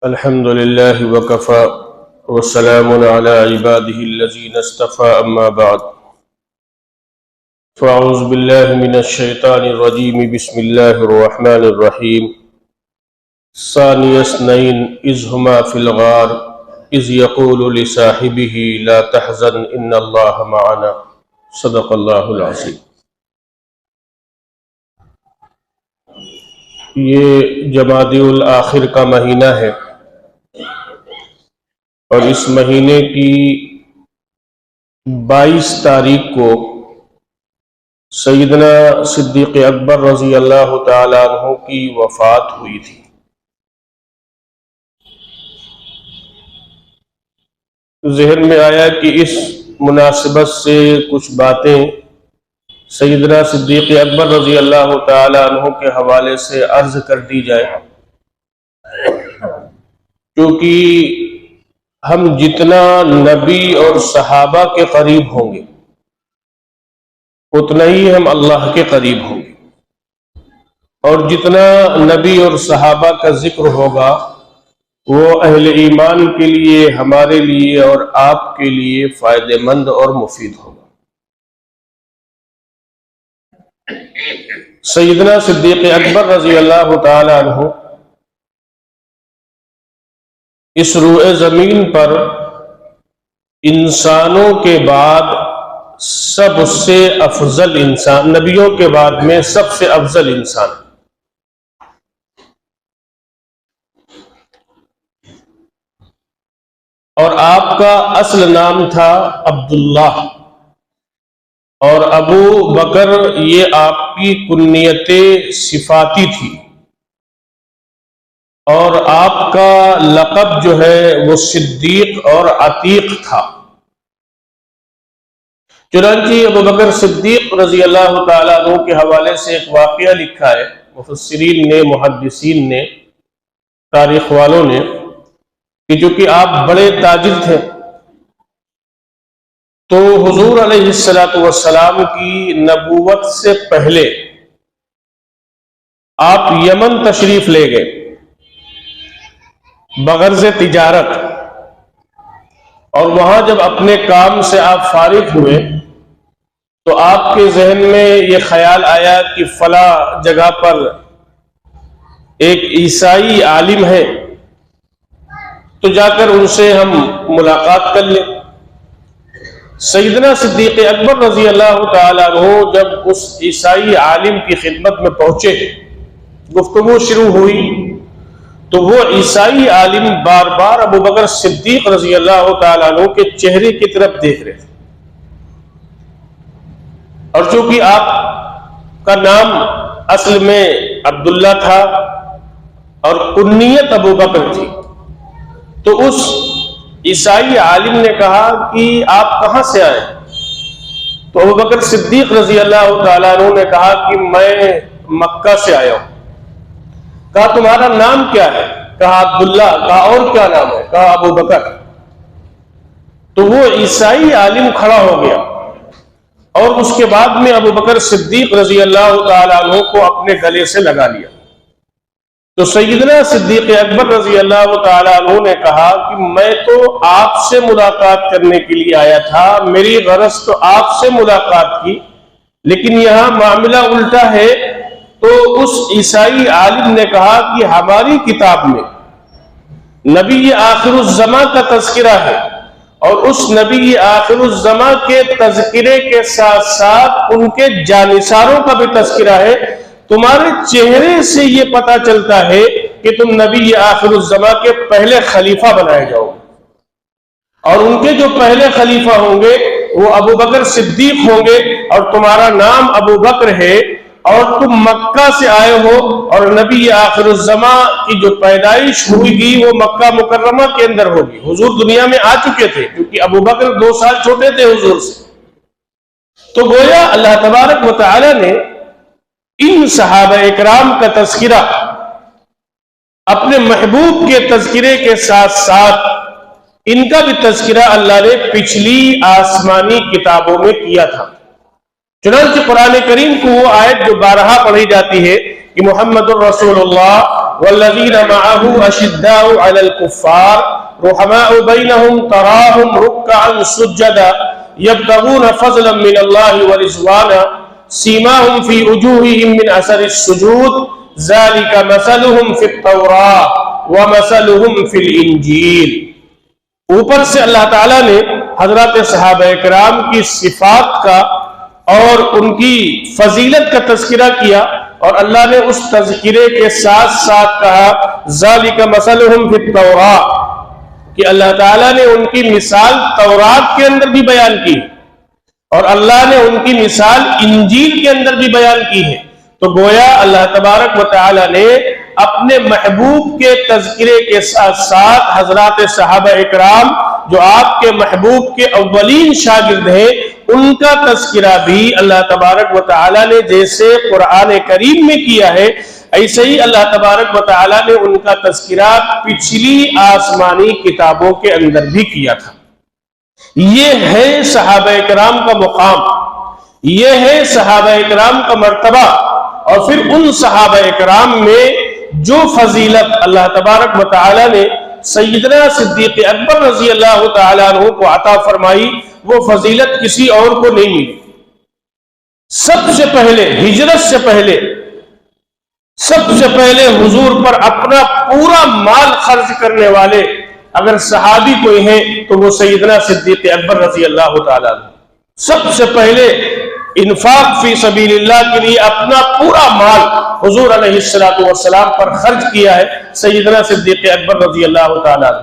الحمد لله وكفى والسلام على عباده الذين اصطفى أما بعد فأعوذ بالله من الشيطان الرجيم بسم الله الرحمن الرحيم ثاني اثنين إذ هما في الغار إذ يقول لصاحبه لا تحزن إن الله معنا صدق الله العظيم۔ یہ جمادی الاخر کا مہینہ ہے اور اس مہینے کی 22 تاریخ کو سیدنا صدیق اکبر رضی اللہ تعالیٰ عنہ کی وفات ہوئی تھی۔ ذہن میں آیا کہ اس مناسبت سے کچھ باتیں سیدنا صدیق اکبر رضی اللہ تعالیٰ عنہ کے حوالے سے عرض کر دی جائے، کیونکہ ہم جتنا نبی اور صحابہ کے قریب ہوں گے اتنا ہی ہم اللہ کے قریب ہوں گے، اور جتنا نبی اور صحابہ کا ذکر ہوگا وہ اہل ایمان کے لیے، ہمارے لیے اور آپ کے لیے فائدہ مند اور مفید ہوگا۔ سیدنا صدیق اکبر رضی اللہ تعالی عنہ اس روئے زمین پر انسانوں کے بعد سب سے افضل انسان، نبیوں کے بعد میں سب سے افضل انسان، اور آپ کا اصل نام تھا عبداللہ، اور ابو بکر یہ آپ کی کنیت صفاتی تھی، اور آپ کا لقب جو ہے وہ صدیق اور عتیق تھا۔ چنانچہ ابو بکر صدیق رضی اللہ تعالیٰ عنہ کے حوالے سے ایک واقعہ لکھا ہے مفسرین نے، محدثین نے، تاریخ والوں نے، کہ چونکہ آپ بڑے تاجر تھے تو حضور علیہ السلام کی نبوت سے پہلے آپ یمن تشریف لے گئے بغرض تجارت، اور وہاں جب اپنے کام سے آپ فارغ ہوئے تو آپ کے ذہن میں یہ خیال آیا کہ فلاں جگہ پر ایک عیسائی عالم ہے تو جا کر ان سے ہم ملاقات کر لیں۔ سیدنا صدیق اکبر رضی اللہ تعالیٰ عنہ جب اس عیسائی عالم کی خدمت میں پہنچے، گفتگو شروع ہوئی تو وہ عیسائی عالم بار بار ابو بکر صدیق رضی اللہ تعالیٰ عنہ کے چہرے کی طرف دیکھ رہے تھے، اور چونکہ آپ کا نام اصل میں عبداللہ تھا اور کنیت ابو بکر تھی، تو اس عیسائی عالم نے کہا کہ آپ کہاں سے آئے؟ تو ابو بکر صدیق رضی اللہ تعالیٰ عنہ نے کہا کہ میں مکہ سے آیا ہوں۔ کہا تمہارا نام کیا ہے؟ کہا عبداللہ۔ کہا اور کیا نام ہے؟ کہا ابو بکر۔ تو وہ عیسائی عالم کھڑا ہو گیا اور اس کے بعد میں ابو بکر صدیق رضی اللہ تعالیٰ عنہ کو اپنے گلے سے لگا لیا۔ تو سیدنا صدیق اکبر رضی اللہ تعالیٰ عنہ نے کہا کہ میں تو آپ سے ملاقات کرنے کے لیے آیا تھا، میری غرض تو آپ سے ملاقات کی، لیکن یہاں معاملہ الٹا ہے۔ تو اس عیسائی عالم نے کہا کہ ہماری کتاب میں نبی آخر الزماں کا تذکرہ ہے، اور اس نبی آخر الزماں کے تذکرے کے ساتھ ساتھ ان کے جانثاروں کا بھی تذکرہ ہے۔ تمہارے چہرے سے یہ پتا چلتا ہے کہ تم نبی آخر الزماں کے پہلے خلیفہ بنائے جاؤ گے، اور ان کے جو پہلے خلیفہ ہوں گے وہ ابو بکر صدیق ہوں گے، اور تمہارا نام ابو بکر ہے، اور تم مکہ سے آئے ہو، اور نبی آخر الزماں کی جو پیدائش ہوئی گی وہ مکہ مکرمہ کے اندر ہوگی۔ حضور دنیا میں آ چکے تھے کیونکہ ابو بکر 2 سال چھوٹے تھے حضور سے۔ تو گویا اللہ تبارک و تعالی نے ان صحابہ اکرام کا تذکرہ اپنے محبوب کے تذکرے کے ساتھ ساتھ ان کا بھی تذکرہ اللہ نے پچھلی آسمانی کتابوں میں کیا تھا۔ چنانچہ قرآن کریم کو وہ آیت جو بارہا پڑھی جاتی ہے کہ محمد الرسول اللہ والذین معه اشداء علی الکفار رحماء بینہم تراہم رکعا سجدا یبتغون فضلا من اللہ ورضوانا سیماہم فی وجوہہم من اثر السجود ذالک مثلہم فی التوراۃ ومثلہم فی الانجیل۔ اوپر سے اللہ تعالیٰ نے حضرات صحابہ کرام کی صفات کا اور ان کی فضیلت کا تذکرہ کیا، اور اللہ نے اس تذکرے کے ساتھ ساتھ کہا ذالک مثلہم فی التوراۃ، کہ اللہ تعالیٰ نے ان کی مثال تورات کے اندر بھی بیان کی اور اللہ نے ان کی مثال انجیل کے اندر بھی بیان کی ہے۔ تو گویا اللہ تبارک و تعالیٰ نے اپنے محبوب کے تذکرے کے ساتھ ساتھ حضرات صحابہ اکرام جو آپ کے محبوب کے اولین شاگرد ہیں، ان کا تذکرہ بھی اللہ تبارک و تعالیٰ نے جیسے قرآن کریم میں کیا ہے، ایسے ہی اللہ تبارک و تعالیٰ نے ان کا تذکرہ پچھلی آسمانی کتابوں کے اندر بھی کیا تھا۔ یہ ہے صحابہ اکرام کا مقام، یہ ہے صحابہ اکرام کا مرتبہ، اور پھر ان صحابہ اکرام میں جو فضیلت اللہ تبارک و تعالیٰ نے سیدنا صدیق اکبر رضی اللہ تعالیٰ عنہ کو عطا فرمائی، وہ فضیلت کسی اور کو نہیں ملی۔ سب سے پہلے ہجرت سے پہلے سب سے پہلے حضور پر اپنا پورا مال خرچ کرنے والے اگر صحابی کوئی ہیں تو وہ سیدنا صدیق اکبر رضی اللہ تعالیٰ عنہ۔ سب سے پہلے انفاق فی سبیل اللہ کے لیے اپنا پورا مال حضور علیہ السلام پر خرچ کیا ہے سیدنا صدیق اکبر رضی اللہ تعالیٰ عنہ۔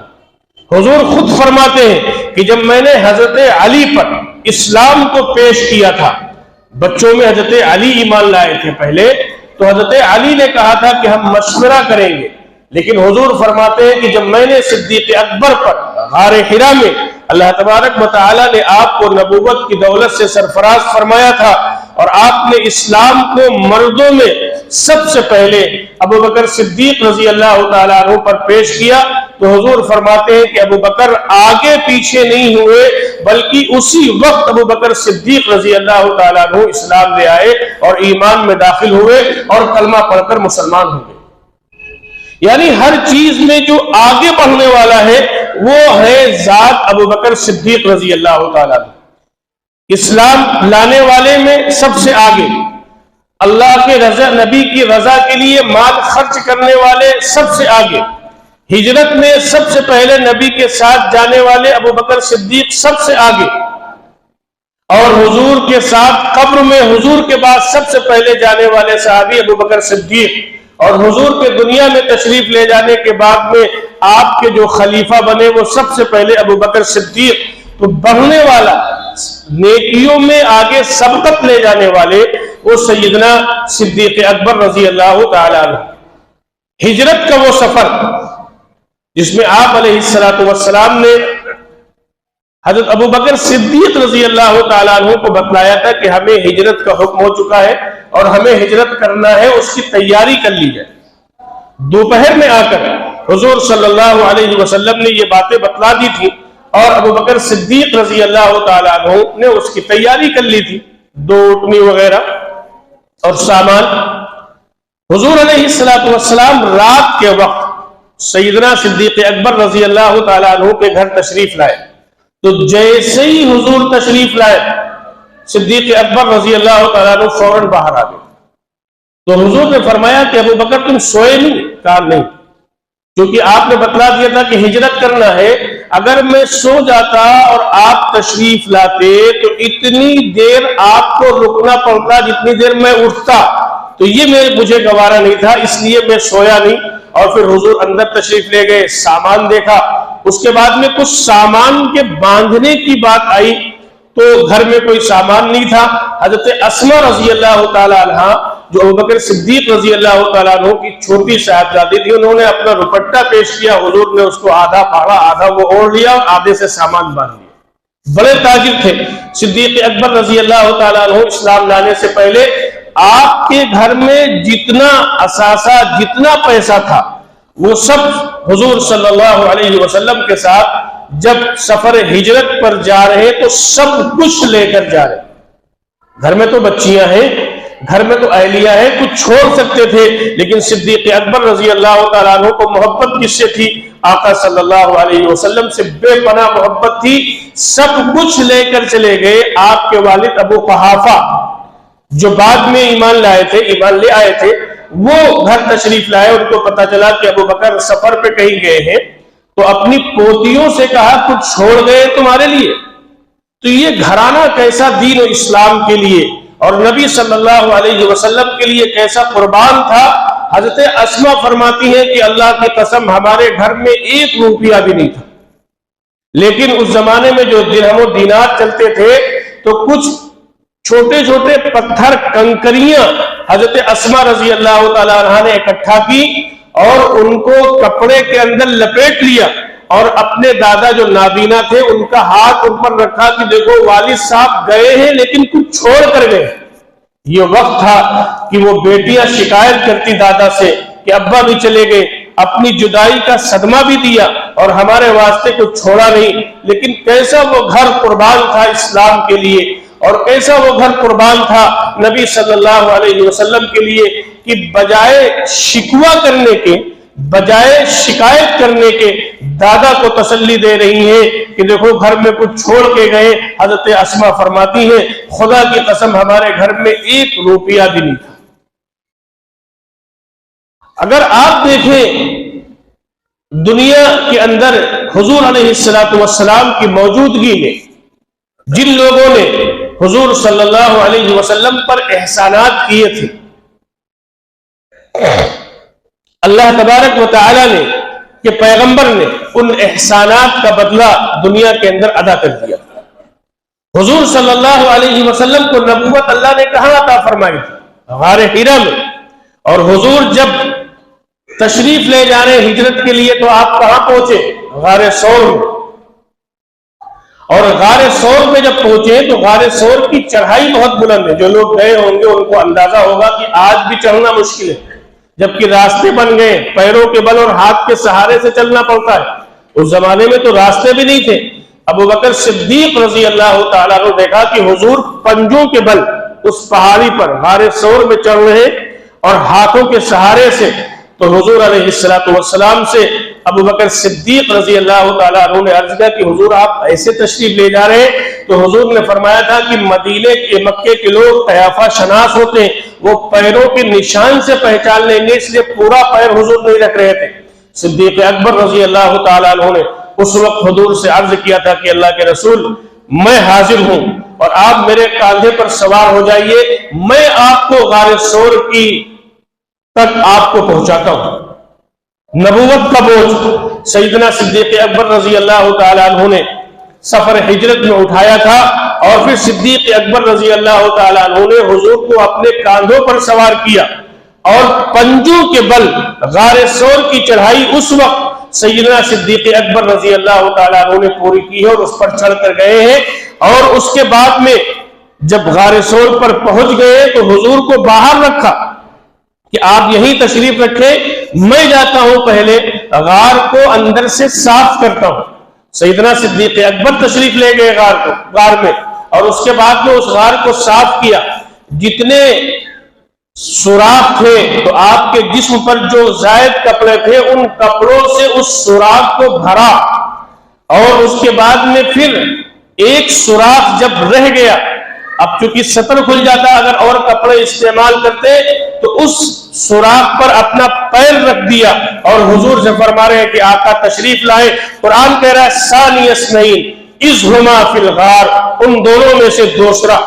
حضور خود فرماتے ہیں کہ جب میں نے حضرت علی پر اسلام کو پیش کیا تھا، بچوں میں حضرت علی ایمان لائے تھے پہلے، تو حضرت علی نے کہا تھا کہ ہم مشورہ کریں گے، لیکن حضور فرماتے ہیں کہ جب میں نے صدیق اکبر پر غار حرا میں اللہ تبارک و تعالیٰ نے آپ کو نبوت کی دولت سے سرفراز فرمایا تھا اور آپ نے اسلام کو مردوں میں سب سے پہلے ابو بکر صدیق رضی اللہ تعالیٰ عنہ پر پیش کیا، تو حضور فرماتے ہیں کہ ابو بکر آگے پیچھے نہیں ہوئے، بلکہ اسی وقت ابو بکر صدیق رضی اللہ تعالیٰ عنہ اسلام لے آئے اور ایمان میں داخل ہوئے اور کلمہ پڑھ کر مسلمان ہو گئے۔ یعنی ہر چیز میں جو آگے بڑھنے والا ہے وہ ہے ذات ابو بکر صدیق رضی اللہ تعالیٰ عنہ۔ اسلام لانے والے میں سب سے آگے، اللہ کے رضا، نبی کی رضا کے لیے مال خرچ کرنے والے سب سے آگے، ہجرت میں سب سے پہلے نبی کے ساتھ جانے والے ابو بکر صدیق سب سے آگے، اور حضور کے ساتھ قبر میں حضور کے بعد سب سے پہلے جانے والے صحابی ابو بکر صدیق، اور حضور کے دنیا میں تشریف لے جانے کے بعد میں آپ کے جو خلیفہ بنے وہ سب سے پہلے ابو بکر صدیق۔ تو بڑھنے والا، نیکیوں میں آگے سبقت لے جانے والے وہ سیدنا صدیق اکبر رضی اللہ تعالیٰ عنہ۔ ہجرت کا وہ سفر جس میں آپ علیہ السلام نے حضرت ابو بکر صدیق رضی اللہ تعالیٰ عنہ کو بتلایا تھا کہ ہمیں ہجرت کا حکم ہو چکا ہے اور ہمیں ہجرت کرنا ہے، اس کی تیاری کر لی جائے۔ دوپہر میں آ کر حضور صلی اللہ علیہ وسلم نے یہ باتیں بتلا دی تھی اور ابو بکر صدیق رضی اللہ تعالیٰ عنہ نے اس کی تیاری کر لی تھی، 2 اونٹنی وغیرہ اور سامان۔ حضور علیہ السلام رات کے وقت سیدنا صدیق اکبر رضی اللہ تعالیٰ عنہ کے گھر تشریف لائے، تو جیسے ہی حضور تشریف لائے صدیق اکبر رضی اللہ تعالیٰ عنہ فوراً باہر آ گئے۔ تو حضور نے فرمایا کہ ابو بکر تم سوئے نہیں؟ کہا نہیں، کیونکہ آپ نے بتلا دیا تھا کہ ہجرت کرنا ہے، اگر میں سو جاتا اور آپ تشریف لاتے تو اتنی دیر آپ کو رکنا پڑتا جتنی دیر میں اٹھتا، تو یہ مجھے گوارا نہیں تھا، اس لیے میں سویا نہیں۔ اور پھر حضور اندر تشریف لے گئے، سامان دیکھا، اس کے بعد میں کچھ سامان کے باندھنے کی بات آئی تو گھر میں کوئی سامان نہیں تھا۔ حضرت اسما رضی اللہ تعالیٰ عنہ جو ابوبکر صدیق رضی اللہ تعالیٰ عنہ کی چھوٹی صاحبزادی تھی، انہوں نے اپنا دوپٹہ پیش کیا، حضور نے اس کو آدھا پھاڑا، آدھا وہ اوڑھ لیا اور آدھے سے سامان باندھ لیا۔ بڑے تاجر تھے صدیق اکبر رضی اللہ تعالیٰ عنہ۔ اسلام لانے سے پہلے آپ کے گھر میں جتنا اثاثہ، جتنا پیسہ تھا، وہ سب حضور صلی اللہ علیہ وسلم کے ساتھ جب سفر ہجرت پر جا رہے تو سب کچھ لے کر جا رہے۔ گھر میں تو بچیاں ہیں، گھر میں تو اہلیہ ہے، کچھ چھوڑ سکتے تھے، لیکن صدیق اکبر رضی اللہ تعالیٰ عنہ کو محبت کس سے تھی؟ آقا صلی اللہ علیہ وسلم سے بے پناہ محبت تھی۔ سب کچھ لے کر چلے گئے۔ آپ کے والد ابو قحافہ جو بعد میں ایمان لے آئے تھے، وہ گھر تشریف لائے۔ ان کو پتا چلا کہ ابو بکر سفر پہ کہیں گئے ہیں، تو اپنی پوتیوں سے کہا کچھ چھوڑ گئے تمہارے لیے؟ تو یہ گھرانہ کیسا دین و اسلام کے لیے اور نبی صلی اللہ علیہ وسلم کے لیے کیسا قربان تھا۔ حضرت اسما فرماتی ہیں کہ اللہ کی قسم ہمارے گھر میں 1 روپیہ بھی نہیں تھا، لیکن اس زمانے میں جو درہم و دینار چلتے تھے تو کچھ چھوٹے چھوٹے پتھر کنکریاں حضرت اسما رضی اللہ تعالیٰ عنہ نے اکٹھا کی اور ان کو کپڑے کے اندر لپیٹ لیا اور اپنے دادا جو نابینا تھے ان کا ہاتھ اوپر رکھا کہ دیکھو والد صاحب گئے ہیں لیکن کچھ چھوڑ کر گئے۔ یہ وقت تھا کہ وہ بیٹیاں شکایت کرتی دادا سے کہ ابا بھی چلے گئے، اپنی جدائی کا صدمہ بھی دیا اور ہمارے واسطے کچھ چھوڑا نہیں، لیکن کیسا وہ گھر قربان تھا اسلام کے لیے، اور کیسا وہ گھر قربان تھا نبی صلی اللہ علیہ وسلم کے لیے کہ بجائے شکوہ کرنے کے، بجائے شکایت کرنے کے، دادا کو تسلی دے رہی ہیں کہ دیکھو گھر میں کچھ چھوڑ کے گئے۔ حضرت اسما فرماتی ہیں خدا کی قسم ہمارے گھر میں 1 روپیہ بھی نہیں تھا۔ اگر آپ دیکھیں دنیا کے اندر حضور علیہ السلام کی موجودگی میں جن لوگوں نے حضور صلی اللہ علیہ وسلم پر احسانات کیے تھے، اللہ تبارک و تعالی نے کہ پیغمبر نے ان احسانات کا بدلہ دنیا کے اندر ادا کر دیا۔ حضور صلی اللہ علیہ وسلم کو نبوت اللہ نے کہاں عطا فرمائی تھی؟ غار حرا میں۔ اور حضور جب تشریف لے جا رہے ہجرت کے لیے تو آپ کہاں پہنچے؟ غار ثور میں۔ اور غار ثور میں جب پہنچے تو غار ثور کی چڑھائی بہت بلند ہے۔ جو لوگ گئے ہوں گے ان کو اندازہ ہوگا کہ آج بھی چڑھنا مشکل ہے، جبکہ راستے بن گئے، پیروں کے بل اور ہاتھ کے سہارے سے چلنا پڑتا ہے۔ اس زمانے میں تو راستے بھی نہیں تھے۔ ابو بکر صدیق رضی اللہ تعالیٰ نے دیکھا کہ حضور پنجوں کے بل اس پہاڑی پر غار ثور میں چڑھ رہے اور ہاتھوں کے سہارے سے، تو حضور علیہ السلام سے ابو بکر صدیق رضی اللہ تعالیٰ عنہ نے عرض کیا کہ حضور آپ ایسے تشریف لے جا رہے ہیں؟ تو حضور نے فرمایا تھا کہ مدینے کے مکے کے لوگ قیافہ شناس ہوتے ہیں، وہ پیروں کے نشان سے پہچان لیں گے، اس لیے پورا پیر حضور نہیں رکھ رہے تھے۔ صدیق اکبر رضی اللہ تعالیٰ عنہ نے اس وقت حضور سے عرض کیا تھا کہ اللہ کے رسول میں حاضر ہوں اور آپ میرے کاندھے پر سوار ہو جائیے، میں آپ کو غار ثور کی تک آپ کو پہنچاتا ہوں۔ نبوت کا بوجھ سیدنا صدیق اکبر رضی اللہ تعالیٰ عنہ نے سفر ہجرت میں اٹھایا تھا، اور پھر صدیق اکبر رضی اللہ تعالیٰ عنہ نے حضور کو اپنے کاندھوں پر سوار کیا اور پنجوں کے بل غار ثور کی چڑھائی اس وقت سیدنا صدیق اکبر رضی اللہ تعالیٰ عنہ نے پوری کی ہے اور اس پر چڑھ کر گئے ہیں۔ اور اس کے بعد میں جب غار ثور پر پہنچ گئے تو حضور کو باہر رکھا کہ آپ یہیں تشریف رکھیں، میں جاتا ہوں پہلے غار کو اندر سے صاف کرتا ہوں۔ سیدنا صدیق اکبر تشریف لے گئے غار میں، اور اس کے بعد میں اس غار کو صاف کیا۔ جتنے سوراخ تھے تو آپ کے جسم پر جو زائد کپڑے تھے ان کپڑوں سے اس سوراخ کو بھرا، اور اس کے بعد میں پھر ایک سوراخ جب رہ گیا، اب چونکہ سطر کھل جاتا اگر اور کپڑے استعمال کرتے تو اس سوراخ پر اپنا پیر رکھ دیا، اور حضور سے فرما رہے ہیں کہ آقا تشریف لائے۔ قرآن کہہ رہا ہے ثانی اثنین اذ ہما فی الغار، ان دونوں میں سے دوسرا۔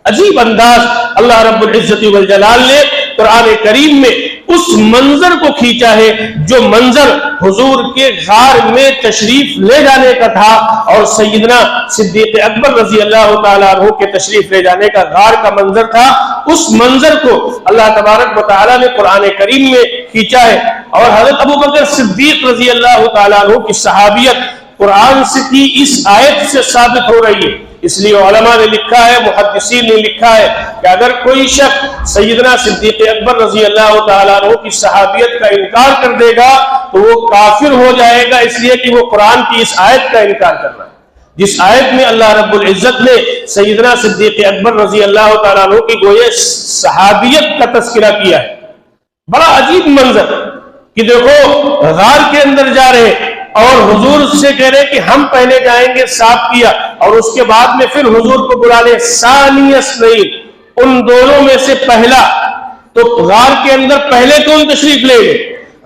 عجیب انداز اللہ رب العزت والجلال نے قرآن کریم میں اس منظر کو کھینچا ہے جو منظر حضور کے غار میں تشریف لے جانے کا تھا، اور سیدنا صدیق اکبر رضی اللہ تعالیٰ عنہ کے تشریف لے جانے کا غار کا منظر تھا۔ اس منظر کو اللہ تبارک و تعالیٰ نے قرآن کریم میں کھینچا ہے، اور حضرت ابو بکر صدیق رضی اللہ تعالیٰ عنہ کی صحابیت قرآن سے کی اس آیت سے ثابت ہو رہی ہے۔ اس لیے علماء نے لکھا ہے، محدثین نے لکھا ہے کہ اگر کوئی شخص سیدنا صدیق اکبر رضی اللہ تعالیٰ عنہ کی صحابیت کا انکار کر دے گا تو وہ کافر ہو جائے گا، اس لیے کہ وہ قرآن کی اس آیت کا انکار کر رہا ہے۔ جس آیت میں اللہ رب العزت نے سیدنا صدیق اکبر رضی اللہ تعالیٰ عنہ کی گویا صحابیت کا تذکرہ کیا ہے۔ بڑا عجیب منظر کہ دیکھو غار کے اندر جا رہے اور حضور سے کہہ رہے کہ ہم پہلے جائیں گے، صاف کیا، اور اس کے بعد میں پھر حضور کو بلا لے ثانی اثنین، ان دونوں میں سے پہلا۔ تو غار کے اندر پہلے کون تشریف لے گئے؟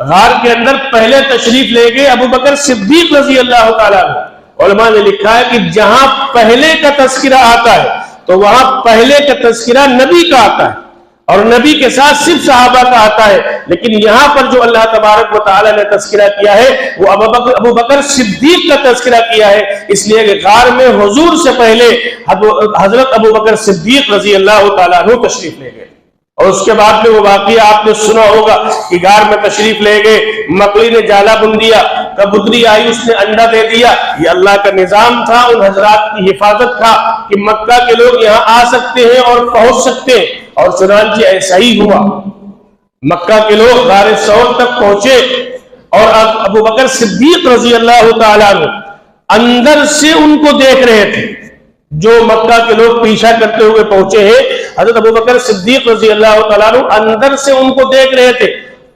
غار کے اندر پہلے تشریف لے گئے ابو بکر صدیق رضی اللہ تعالیٰ عنہ۔ علماء نے لکھا ہے کہ جہاں پہلے کا تذکرہ آتا ہے تو وہاں پہلے کا تذکرہ نبی کا آتا ہے، اور نبی کے ساتھ صرف صحابہ کا آتا ہے، لیکن یہاں پر جو اللہ تبارک و تعالیٰ نے تذکرہ کیا ہے وہ ابو بکر صدیق کا تذکرہ کیا ہے، اس لیے کہ غار میں حضور سے پہلے حضرت ابو بکر صدیق رضی اللہ تعالیٰ عنہ تشریف لے گئے۔ اور اس کے بعد میں وہ واقعہ آپ نے سنا ہوگا کہ غار میں تشریف لے گئے، مکڑی نے جالا بن دیا، کبوتری آئی اس نے انڈا دے دیا۔ یہ اللہ کا نظام تھا، ان حضرات کی حفاظت تھا کہ مکہ کے لوگ یہاں آ سکتے ہیں اور پہنچ سکتے ہیں، اور چنانچہ ایسا ہی ہوا۔ مکہ کے لوگ غار ثور تک پہنچے اور ابو بکر صدیق رضی اللہ تعالیٰ عنہ اندر سے ان کو دیکھ رہے تھے۔ جو مکہ کے لوگ پیچھا کرتے ہوئے پہنچے ہیں، حضرت ابو بکر صدیق رضی اللہ تعالیٰ عنہ اندر سے ان کو دیکھ رہے تھے۔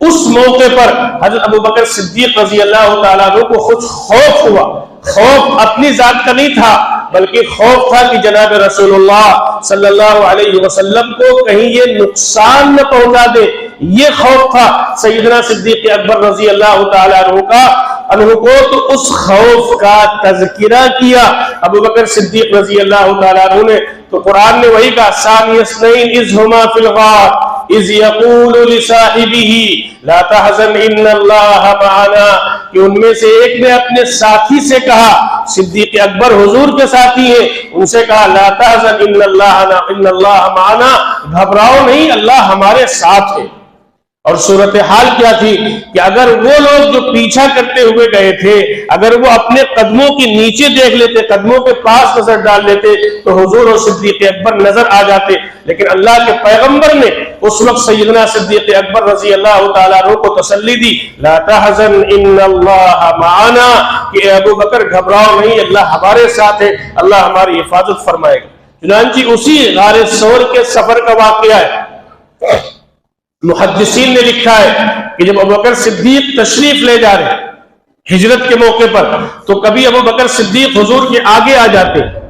اس موقع پر حضرت ابو بکر صدیق رضی اللہ تعالیٰ عنہ کو کچھ خوف ہوا۔ خوف اپنی ذات کا نہیں تھا، بلکہ خوف تھا کہ جناب رسول اللہ صلی اللہ علیہ وسلم کو کہیں یہ نقصان نہ پہنچا دے۔ یہ خوف تھا سیدنا صدیق اکبر رضی اللہ تعالیٰ عنہ کو، تو اس خوف کا تذکرہ کیا ابو بکر صدیق رضی اللہ تعالیٰ عنہ نے۔ تو قرآن نے وہی کہا ثانی اثنین اذ ہما فی الغار اذ یقول لصاحبہ لا تحزن ان اللہ معنا، کہ ان میں سے ایک نے اپنے ساتھی سے کہا، صدیق اکبر حضور کے ساتھی ہیں، ان سے کہا لا تحزن ان اللہ معنا، گھبراؤ نہیں، اللہ ہمارے ساتھ ہے۔ اور صورتحال کیا تھی کہ اگر وہ لوگ جو پیچھا کرتے ہوئے گئے تھے اگر وہ اپنے قدموں کے نیچے دیکھ لیتے، قدموں کے پاس نظر ڈال لیتے تو حضور اور صدیق اکبر نظر آ جاتے، لیکن اللہ کے پیغمبر نے اس وقت سیدنا صدیق اکبر رضی اللہ تعالیٰ عنہ کو تسلی دی، لا تحزن ان اللہ معنا، کہ ابو بکر گھبراؤ نہیں، اللہ ہمارے ساتھ ہے، اللہ ہماری حفاظت فرمائے گا۔ چنانچہ اسی غار ثور کے سفر کا واقعہ ہے۔ محدثین نے لکھا ہے کہ جب ابو بکر صدیق تشریف لے جا رہے ہجرت کے موقع پر، تو کبھی ابو بکر صدیق حضور کے آگے آ جاتے ہیں،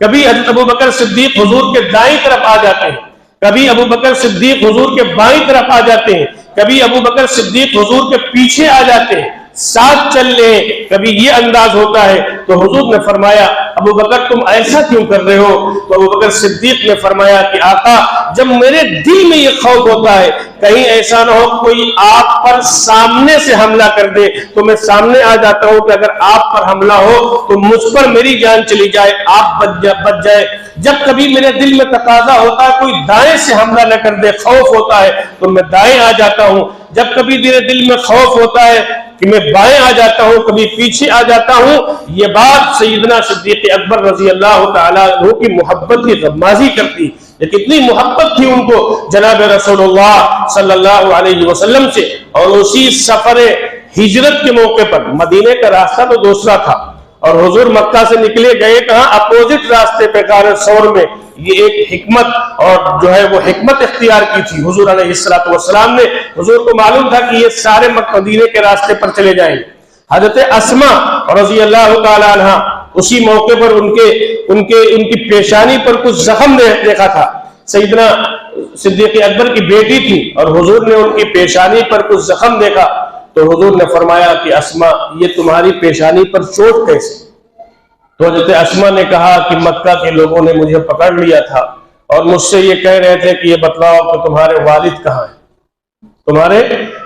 کبھی حضرت ابو بکر صدیق حضور کے دائیں طرف آ جاتے ہیں، کبھی ابو بکر صدیق حضور کے بائیں طرف آ جاتے ہیں، کبھی ابو بکر صدیق حضور کے پیچھے آ جاتے ہیں، ساتھ چل لیں، کبھی یہ انداز ہوتا ہے۔ تو حضور نے فرمایا ابو بکر تم ایسا کیوں کر رہے ہو؟ تو ابو بکر صدیق نے فرمایا کہ آقا جب میرے دل میں یہ خوف ہوتا ہے کہیں ایسا نہ ہو کوئی آپ پر سامنے سے حملہ کر دے، تو میں سامنے آ جاتا ہوں کہ اگر آپ پر حملہ ہو تو مجھ پر میری جان چلی جائے، آپ بچ جائے۔ جب کبھی میرے دل میں تقاضا ہوتا ہے کوئی دائیں سے حملہ نہ کر دے، خوف ہوتا ہے تو میں دائیں آ جاتا ہوں، جب کبھی میرے دل میں خوف ہوتا ہے کہ میں بائیں آ جاتا ہوں، کبھی پیچھے آ جاتا ہوں۔ یہ بات سیدنا صدیق اکبر رضی اللہ تعالیٰ عنہ کی محبت کی غمازی کرتی کہ کتنی محبت تھی ان کو جناب رسول اللہ صلی اللہ علیہ وسلم سے۔ اور اسی سفر ہجرت کے موقع پر مدینے کا راستہ تو دوسرا تھا، اور حضور مکہ سے نکلے گئے کہاں؟ اپوزٹ راستے پہ غار ثور میں۔ یہ ایک حکمت اور جو ہے وہ حکمت اختیار کی تھی حضور علیہ السلام نے۔ حضور کو معلوم تھا کہ یہ سارے مدینے کے راستے پر چلے جائیں گے۔ حضرت اسماء رضی اللہ تعالی عنہ اسی موقع پر ان کی پیشانی پر کچھ زخم دیکھا تھا۔ سیدنا صدیق اکبر کی بیٹی تھی اور حضور نے ان کی پیشانی پر کچھ زخم دیکھا، تو حضور نے فرمایا کہ اسماء یہ تمہاری پیشانی پر چوٹ کیسے؟ تو حضرت اسماء نے کہا کہ مکہ کے لوگوں نے مجھے پکڑ لیا تھا اور مجھ سے یہ کہہ رہے تھے کہ یہ بتلاؤ کہ تمہارے والد کہاں ہیں، تمہارے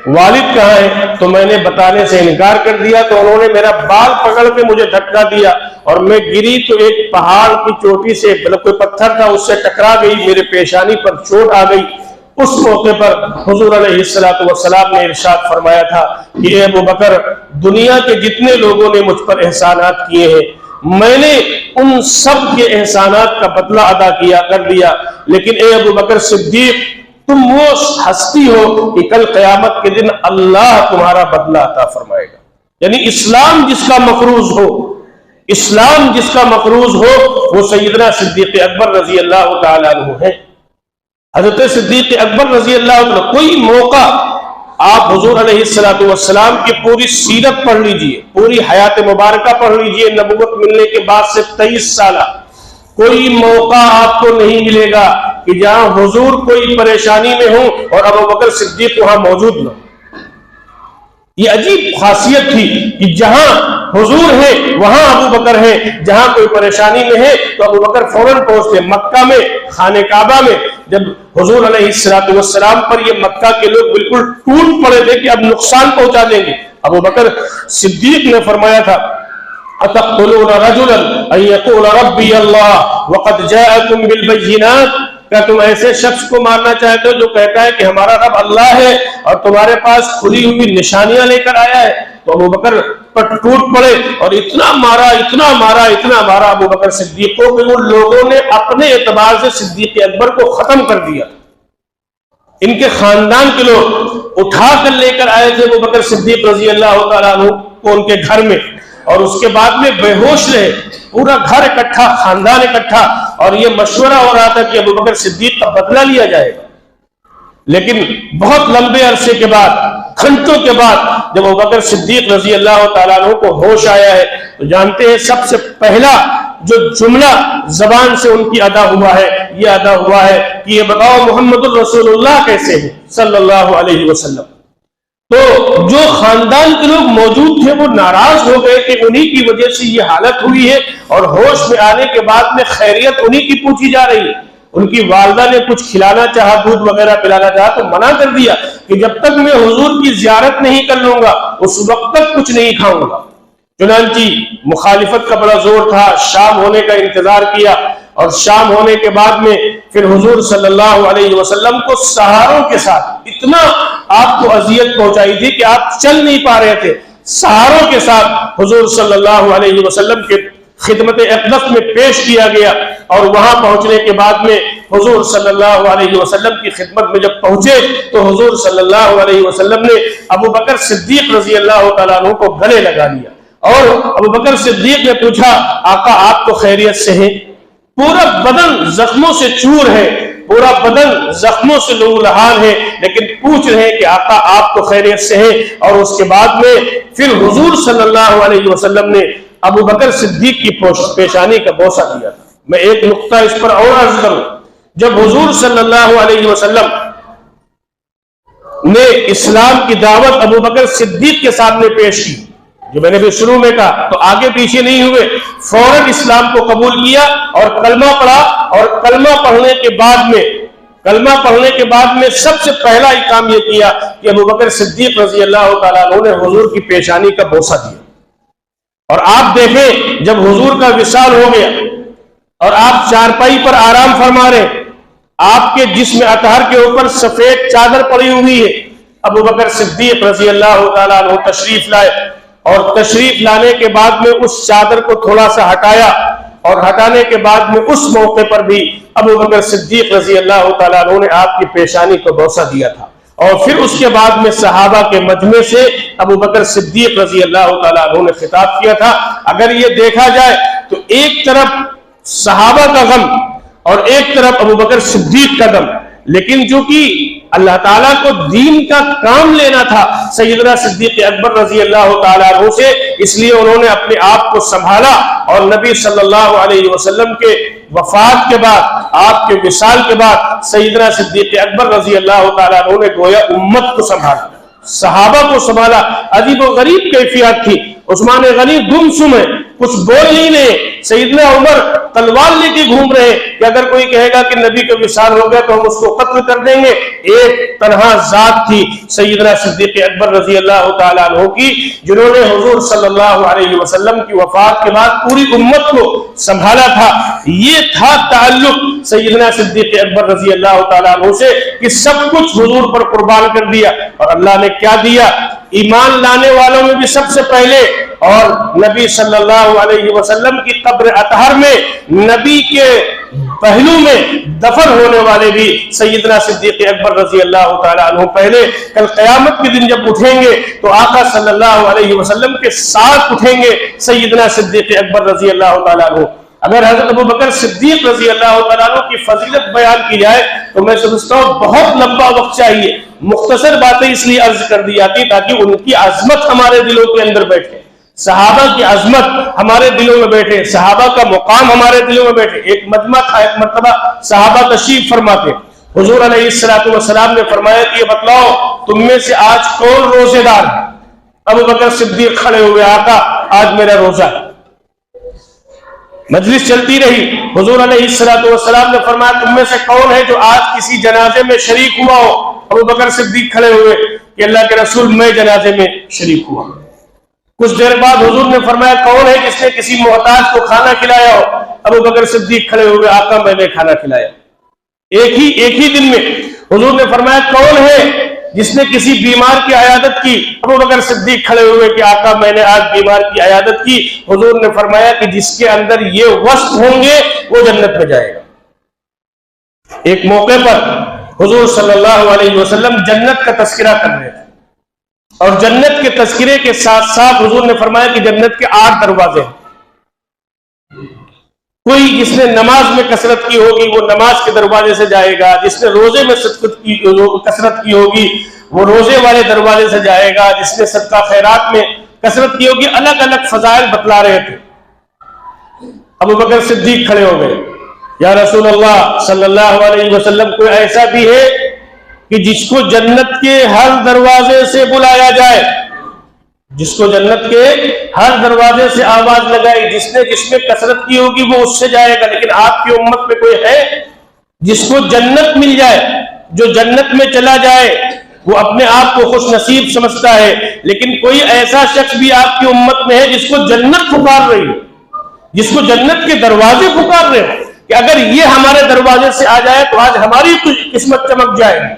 والد کہاں ہیں؟ تو میں نے بتانے سے انکار کر دیا، تو انہوں نے میرا بال پکڑ کے مجھے دھکا دیا اور میں گری تو ایک پہاڑ کی چوٹی سے کوئی پتھر تھا اس سے ٹکرا گئی، میرے پیشانی پر چوٹ آ گئی۔ اس موقع پر حضور علیہ السلام نے ارشاد فرمایا تھا کہ اے ابو بکر دنیا کے جتنے لوگوں نے مجھ پر احسانات کیے ہیں میں نے ان سب کے احسانات کا بدلہ ادا کر دیا، لیکن اے ابو بکر صدیق تم وہ ہستی ہو کہ کل قیامت کے دن اللہ تمہارا بدلہ عطا فرمائے گا۔ یعنی اسلام جس کا مفروض ہو، اسلام جس کا مقروض ہو وہ سیدنا صدیق اکبر رضی اللہ تعالیٰ عنہ ہے۔ حضرت صدیق اکبر رضی اللہ عنہ، کوئی موقع آپ حضور علیہ السلام کی پوری سیرت پڑھ لیجئے، پوری حیات مبارکہ پڑھ لیجئے، نبوت ملنے کے بعد سے 23 سالہ کوئی موقع آپ کو نہیں ملے گا کہ جہاں حضور کوئی پریشانی میں ہوں اور ابو بکر صدیق وہاں موجود نہ ہو۔ یہ عجیب خاصیت تھی کہ جہاں حضور ہے وہاں ابو بکر ہے، جہاں کوئی پریشانی میں ہے تو ابو بکر فوراً پہنچتے۔ مکہ میں خانہ کعبہ میں جب حضور علیہ السلام پر یہ مکہ کے لوگ بالکل ٹوٹ پڑے تھے کہ اب نقصان پہنچا دیں گے، ابو بکر صدیق نے فرمایا تھا اتقتلون رجلا ان یقول ربی اللہ وقد جاءکم بالبینات، کیا تم ایسے شخص کو مارنا چاہتے ہو جو کہتا ہے کہ ہمارا رب اللہ ہے اور تمہارے پاس کھلی ہوئی نشانیاں لے کر آیا ہے؟ تو ابو بکر پر ٹوٹ پڑے اور اتنا مارا ابو بکر صدیق کو کہ ان لوگوں نے اپنے اعتبار سے صدیق اکبر کو ختم کر دیا۔ ان کے خاندان کے لوگ اٹھا کر لے کر آئے تھے ابو بکر صدیق رضی اللہ تعالیٰ عنہ کو ان کے گھر میں، اور اس کے بعد میں بے ہوش رہے، پورا گھر اکٹھا، خاندان اکٹھا، اور یہ مشورہ ہو رہا تھا کہ ابو بکر صدیق کا بدلہ لیا جائے گا۔ لیکن بہت لمبے عرصے کے بعد، گھنٹوں کے بعد جب ابو بکر صدیق رضی اللہ تعالیٰ عنہ کو ہوش آیا ہے تو جانتے ہیں سب سے پہلا جو جملہ زبان سے ان کی ادا ہوا ہے یہ ادا ہوا ہے کہ یہ بتاؤ محمد الرسول اللہ کیسے ہیں صلی اللہ علیہ وسلم۔ تو جو خاندان کے لوگ موجود تھے وہ ناراض ہو گئے کہ انہی کی وجہ سے یہ حالت ہوئی ہے، اور ہوش میں آنے کے بعد میں خیریت انہی کی پوچھی جا رہی ہے۔ ان کی والدہ نے کچھ کھلانا چاہا، دودھ وغیرہ پلانا چاہا تو منع کر دیا کہ جب تک میں حضور کی زیارت نہیں کر لوں گا اس وقت تک کچھ نہیں کھاؤں گا۔ چنانچہ مخالفت کا بڑا زور تھا، شام ہونے کا انتظار کیا، اور شام ہونے کے بعد میں پھر حضور صلی اللہ علیہ وسلم کو سہاروں کے ساتھ اتنا آپ کو اذیت پہنچائی تھی کہ آپ چل نہیں پا رہے تھے، سہاروں کے ساتھ حضور صلی اللہ علیہ وسلم کے خدمت اقدس میں پیش کیا گیا، اور وہاں پہنچنے کے بعد میں حضور صلی اللہ علیہ وسلم کی خدمت میں جب پہنچے تو حضور صلی اللہ علیہ وسلم نے ابو بکر صدیق رضی اللہ تعالیٰ عنہ کو گلے لگا لیا، اور ابو بکر صدیق نے پوچھا آقا آپ تو خیریت سے ہیں؟ پورا بدن زخموں سے چور ہے، پورا بدن زخموں سے لہولہان ہے، لیکن پوچھ رہے ہیں کہ آقا آپ تو خیریت سے ہیں۔ اور اس کے بعد میں پھر حضور صلی اللہ علیہ وسلم نے ابو بکر صدیق کی پیشانی کا بوسہ دیا تھا۔ میں ایک نقطہ اس پر اور عرض کروں، جب حضور صلی اللہ علیہ وسلم نے اسلام کی دعوت ابو بکر صدیق کے سامنے پیش کی، جو میں نے بھی شروع میں کہا، تو آگے پیچھے نہیں ہوئے، فوراً اسلام کو قبول کیا اور کلمہ پڑھا، اور کلمہ پڑھنے کے بعد میں سب سے پہلا ہی کام یہ کیا کہ ابو بکر صدیق رضی اللہ تعالیٰ عنہ نے حضور کی پیشانی کا بوسہ دیا۔ اور آپ دیکھیں جب حضور کا وصال ہو گیا اور آپ چارپائی پر آرام فرما رہے، آپ کے جسم اطہر کے اوپر سفید چادر پڑی ہوئی ہے، ابو بکر صدیق رضی اللہ تعالیٰ عنہ تشریف لائے، اور تشریف لانے کے بعد میں اس چادر کو تھوڑا سا ہٹایا، اور ہٹانے کے بعد میں اس موقع پر بھی ابو بکر صدیق رضی اللہ تعالیٰ عنہ نے آپ کی پیشانی کو بوسہ دیا تھا۔ اور پھر اس کے بعد میں صحابہ کے مجمع سے ابو بکر صدیق رضی اللہ تعالیٰ عنہ نے خطاب کیا تھا۔ اگر یہ دیکھا جائے تو ایک طرف صحابہ کا غم اور ایک طرف ابو بکر صدیق کا غم، لیکن جو کہ اللہ تعالیٰ کو دین کا کام لینا تھا سیدنا صدیق اکبر رضی اللہ تعالیٰ عنہ سے، اس لیے انہوں نے اپنے آپ کو سنبھالا، اور نبی صلی اللہ علیہ وسلم کے وفات کے بعد، آپ کے وصال کے بعد سیدنا صدیق اکبر رضی اللہ تعالیٰ عنہ نے گویا امت کو سنبھالا، صحابہ کو سنبھالا۔ عجیب و غریب کیفیات تھی، عثمان غنی گمسم ہے، کچھ بول ہی نہیں، سیدنا عمر تلوار لے کے گھوم رہے کہ اگر کوئی کہے گا کہ نبی کا وصال ہو گیا تو ہم اس کو قتل کر دیں گے۔ ایک تنہا ذات تھی سیدنا صدیق اکبر رضی اللہ تعالیٰ عنہ کی، جنہوں نے حضور صلی اللہ علیہ وسلم کی وفات کے بعد پوری امت کو سنبھالا تھا۔ یہ تھا تعلق سیدنا صدیق اکبر رضی اللہ تعالیٰ عنہ سے کہ سب کچھ حضور پر قربان کر دیا، اور اللہ نے کیا دیا؟ ایمان لانے والوں میں بھی سب سے پہلے، اور نبی صلی اللہ علیہ وسلم کی قبر اطہر میں نبی کے پہلو میں دفن ہونے والے بھی سیدنا صدیق اکبر رضی اللہ تعالیٰ عنہ پہلے کل قیامت کے دن جب اٹھیں گے تو آقا صلی اللہ علیہ وسلم کے ساتھ اٹھیں گے سیدنا صدیق اکبر رضی اللہ تعالیٰ عنہ۔ اگر حضرت ابو بکر صدیق رضی اللہ تعالیٰ عنہ کی فضیلت بیان کی جائے تو میں سمجھتا ہوں بہت لمبا وقت چاہیے، مختصر باتیں اس لیے عرض کر دی جاتی تاکہ ان کی عظمت ہمارے دلوں کے اندر بیٹھے، صحابہ کی عظمت ہمارے دلوں میں بیٹھے، صحابہ کا مقام ہمارے دلوں میں بیٹھے۔ ایک مجمع تھا، ایک مرتبہ صحابہ تشریف فرماتے، حضور علیہ السلام نے فرمایا کہ یہ بتلاؤ تم میں سے آج کون روزے دار ہے؟ ابو بکر صدیق کھڑے ہوئے، آقا آج میرا روزہ ہے۔ مجلس چلتی رہی، حضور علیہ السلام نے فرمایا تم میں سے کون ہے جو آج کسی جنازے میں شریک ہوا ہو؟ ابو بکر صدیق کھڑے ہوئے کہ اللہ کے رسول میں جنازے میں شریک ہوا۔ کچھ دیر بعد حضور نے فرمایا کون ہے جس نے کسی محتاج کو کھانا کھلایا ہو؟ ابو بکر صدیق کھڑے ہوئے، آقا میں نے کھانا کھلایا۔ ایک ہی دن میں حضور نے فرمایا کون ہے جس نے کسی بیمار کی عیادت کی؟ ابو بکر صدیق کھڑے ہوئے کہ آقا میں نے آج بیمار کی عیادت کی۔ حضور نے فرمایا کہ جس کے اندر یہ وصف ہوں گے وہ جنت میں جائے گا۔ ایک موقع پر حضور صلی اللہ علیہ وسلم جنت کا تذکرہ کر رہے تھے، اور جنت کے تذکرے کے ساتھ ساتھ حضور نے فرمایا کہ جنت کے 8 دروازے ہیں۔ کوئی جس نے نماز میں کثرت کی ہوگی وہ نماز کے دروازے سے جائے گا، جس نے روزے میں کثرت کی ہوگی وہ روزے والے دروازے سے جائے گا، جس نے صدقہ خیرات میں کثرت کی ہوگی۔ الگ الگ فضائل بتلا رہے تھے۔ ابو بکر صدیق کھڑے ہو گئے، یا رسول اللہ صلی اللہ علیہ وسلم کوئی ایسا بھی ہے کہ جس کو جنت کے ہر دروازے سے بلایا جائے، جس کو جنت کے ہر دروازے سے آواز لگائی، جس میں کثرت کی ہوگی وہ اس سے جائے گا، لیکن آپ کی امت میں کوئی ہے جس کو جنت مل جائے؟ جو جنت میں چلا جائے وہ اپنے آپ کو خوش نصیب سمجھتا ہے، لیکن کوئی ایسا شخص بھی آپ کی امت میں ہے جس کو جنت پکار رہی ہے، جس کو جنت کے دروازے پکار رہے ہیں کہ اگر یہ ہمارے دروازے سے آ جائے تو آج ہماری قسمت چمک جائے گی۔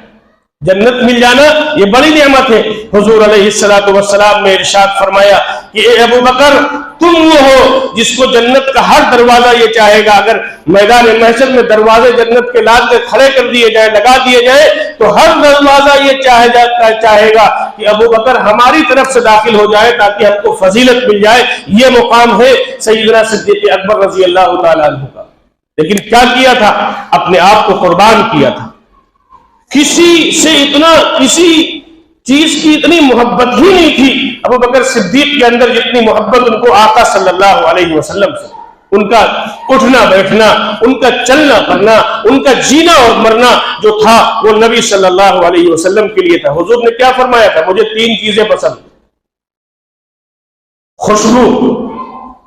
جنت مل جانا یہ بڑی نعمت ہے۔ حضور علیہ السلام نے ارشاد فرمایا کہ اے ابو بکر تم وہ ہو جس کو جنت کا ہر دروازہ یہ چاہے گا۔ اگر میدان محشر میں دروازے جنت کے لال کے کھڑے کر دیے جائیں، لگا دیے جائیں، تو ہر دروازہ یہ چاہے گا کہ ابو بکر ہماری طرف سے داخل ہو جائے تاکہ ہم کو فضیلت مل جائے۔ یہ مقام ہے سیدنا صدیق اکبر رضی اللہ تعالیٰ عنہ کا۔ لیکن کیا کیا تھا؟ اپنے آپ کو قربان کیا تھا۔ کسی چیز کی اتنی محبت ہی نہیں تھی ابو بکر صدیق کے اندر جتنی محبت ان کو آقا صلی اللہ علیہ وسلم سے۔ ان کا اٹھنا بیٹھنا، ان کا چلنا پھرنا، ان کا جینا اور مرنا جو تھا وہ نبی صلی اللہ علیہ وسلم کے لیے تھا۔ حضور نے کیا فرمایا تھا؟ مجھے 3 چیزیں پسند۔ خوشبو،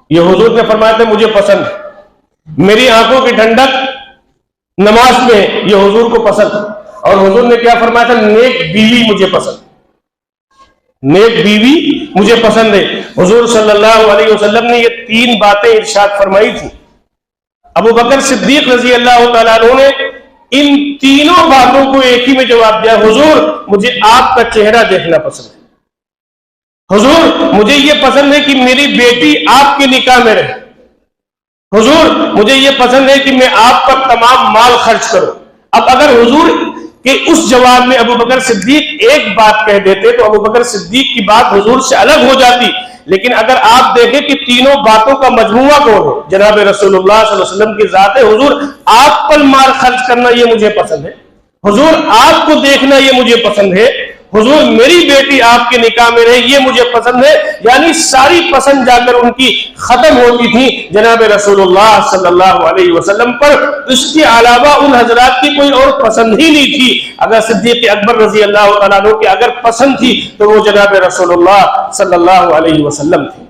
یہ حضور نے فرمایا تھا مجھے پسند۔ میری آنکھوں کی ٹھنڈک نماز میں، یہ حضور کو پسند۔ اور حضور نے کیا فرمایا تھا؟ نیک بیوی مجھے پسند، نیک بیوی مجھے پسند ہے۔ حضور صلی اللہ علیہ وسلم نے یہ 3 باتیں ارشاد فرمائی تھی۔ ابو بکر صدیق رضی اللہ تعالیٰ عنہ نے ان تینوں باتوں کو ایک ہی میں جواب دیا، حضور مجھے آپ کا چہرہ دیکھنا پسند ہے، حضور مجھے یہ پسند ہے کہ میری بیٹی آپ کے نکاح میں رہے، حضور مجھے یہ پسند ہے کہ میں آپ پر تمام مال خرچ کروں۔ اب اگر حضور کہ اس جواب میں ابو بکر صدیق ایک بات کہہ دیتے تو ابو بکر صدیق کی بات حضور سے الگ ہو جاتی، لیکن اگر آپ دیکھیں کہ تینوں باتوں کا مجموعہ کون ہے؟ جناب رسول اللہ صلی اللہ علیہ وسلم کی ذات ہے۔ حضور آپ پر مال خرچ کرنا یہ مجھے پسند ہے، حضور آپ کو دیکھنا یہ مجھے پسند ہے، حضور میری بیٹی آپ کے نکاح میں رہے یہ مجھے پسند ہے۔ یعنی ساری پسند جا کر ان کی ختم ہوتی تھی جناب رسول اللہ صلی اللہ علیہ وسلم پر، اس کے علاوہ ان حضرات کی کوئی اور پسند ہی نہیں تھی۔ اگر صدیق اکبر رضی اللہ تعالیٰ عنہ کی اگر پسند تھی تو وہ جناب رسول اللہ صلی اللہ علیہ وسلم تھی۔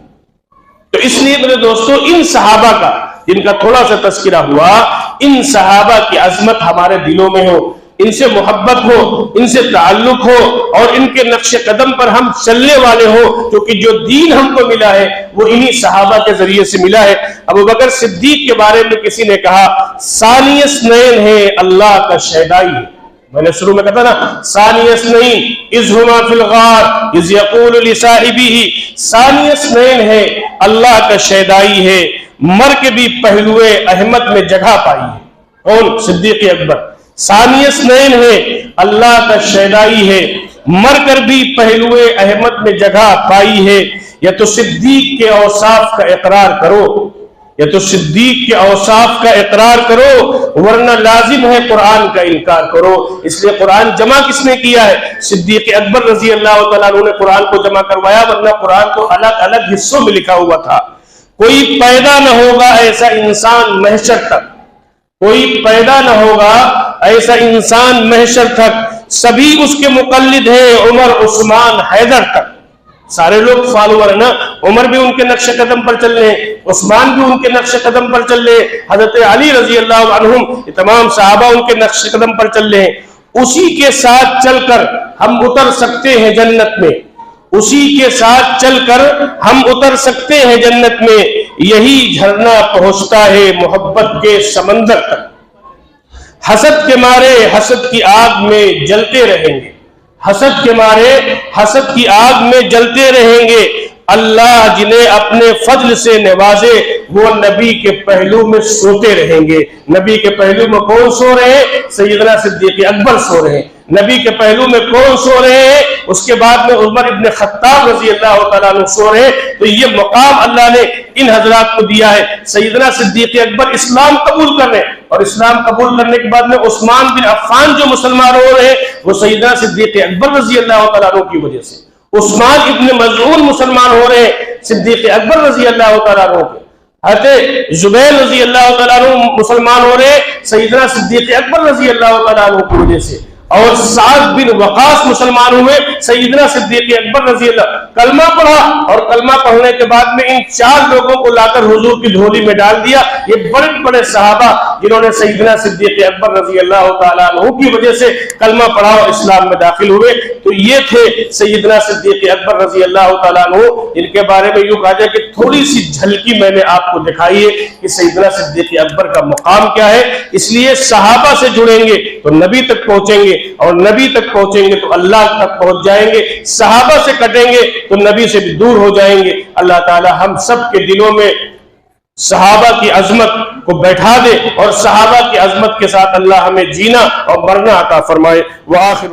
تو اس لیے میرے دوستو ان صحابہ کا جن کا تھوڑا سا تذکرہ ہوا، ان صحابہ کی عظمت ہمارے دلوں میں ہو، ان سے محبت ہو، ان سے تعلق ہو، اور ان کے نقش قدم پر ہم چلنے والے ہو، کیونکہ جو دین ہم کو ملا ہے وہ انہی صحابہ کے ذریعے سے ملا ہے۔ ابو بکر صدیق کے بارے میں کسی نے کہا ثانی اثنین ہے، اللہ کا شہدائی ہے۔ میں نے شروع میں کہا تھا نا ثانی اثنین اذ ہما فی الغار اذ یقول لصاحبہ، ثانی اثنین ہے، اللہ کا شہدائی ہے، مر کے بھی پہلوئے احمد میں جگہ پائی ہے۔ کون؟ صدیق اکبر ثانی اثنین ہے، اللہ کا شیدائی ہے، مر کر بھی پہلو احمد میں جگہ پائی ہے۔ یا تو صدیق کے اوصاف کا اقرار کرو، یا تو صدیق کے اوصاف کا اقرار کرو، ورنہ لازم ہے قرآن کا انکار کرو۔ اس لیے قرآن جمع کس نے کیا ہے؟ صدیق اکبر رضی اللہ تعالیٰ عنہ نے قرآن کو جمع کروایا، ورنہ قرآن تو الگ الگ حصوں میں لکھا ہوا تھا۔ کوئی پیدا نہ ہوگا ایسا انسان محشر تک، کوئی پیدا نہ ہوگا ایسا انسان محشر تک، سبھی اس کے مقلد ہیں، عمر، عثمان، حیدر تک۔ سارے لوگ فالوور ہیں نا، عمر بھی ان کے نقش قدم پر چل رہے ہیں، عثمان بھی ان کے نقش قدم پر چل رہے ہیں، حضرت علی رضی اللہ عنہم، یہ تمام صحابہ ان کے نقش قدم پر چل رہے ہیں۔ اسی کے ساتھ چل کر ہم اتر سکتے ہیں جنت میں، اسی کے ساتھ چل کر ہم اتر سکتے ہیں جنت میں۔ یہی جھرنا پہنچتا ہے محبت کے سمندر تک۔ حسد کے مارے حسد کی آگ میں جلتے رہیں گے، حسد کے مارے حسد کی آگ میں جلتے رہیں گے۔ اللہ جنہیں اپنے فضل سے نوازے وہ نبی کے پہلو میں سوتے رہیں گے۔ نبی کے پہلو میں کون سو رہے ہیں؟ سیدنا صدیق اکبر سو رہے ہیں۔ نبی کے پہلو میں کون سو رہے ہیں؟ اس کے بعد میں عمر ابن خطاب رضی اللہ تعالیٰ عنہ سو رہے ہیں۔ تو یہ مقام اللہ نے ان حضرات کو دیا ہے۔ سیدنا صدیق اکبر اسلام قبول کر رہے ہیں، اور اسلام قبول کرنے کے بعد میں عثمان بن عفان جو مسلمان ہو رہے ہیں وہ سیدنا صدیق اکبر رضی اللہ تعالیٰ عنہ کی وجہ سے۔ عثمان ابن مظعون مسلمان ہو رہے ہیں صدیق اکبر رضی اللہ تعالیٰ عنہ کے۔ حضرت زبیر رضی اللہ تعالیٰ عنہ مسلمان ہو رہے ہیں سیدنا صدیق اکبر رضی اللہ تعالیٰ عنہ کی وجہ سے۔ اور سعد بن وقاص مسلمان ہوئے سیدنا صدیق اکبر رضی اللہ، کلمہ پڑھا، اور کلمہ پڑھنے کے بعد میں ان 4 لوگوں کو لا کر حضور کی جھولی میں ڈال دیا۔ یہ بڑے بڑے صحابہ جنہوں نے سیدنا صدیق اکبر رضی اللہ تعالیٰ عنہ کی وجہ سے کلمہ پڑھا اور اسلام میں داخل ہوئے۔ تو یہ تھے سیدنا صدیق اکبر رضی اللہ تعالیٰ عنہ، جن کے بارے میں یوں کہا جائے کہ تھوڑی سی جھلکی میں نے آپ کو دکھائی ہے کہ سیدنا صدیق اکبر کا مقام کیا ہے۔ اس لیے صحابہ سے جڑیں گے تو نبی تک پہنچیں گے، اور نبی تک پہنچیں گے تو اللہ تک پہنچ جائیں گے، صحابہ سے کٹیں گے تو نبی سے بھی دور ہو جائیں گے۔ اللہ تعالی ہم سب کے دلوں میں صحابہ کی عظمت کو بیٹھا دے، اور صحابہ کی عظمت کے ساتھ اللہ ہمیں جینا اور مرنا عطا فرمائے۔ وآخر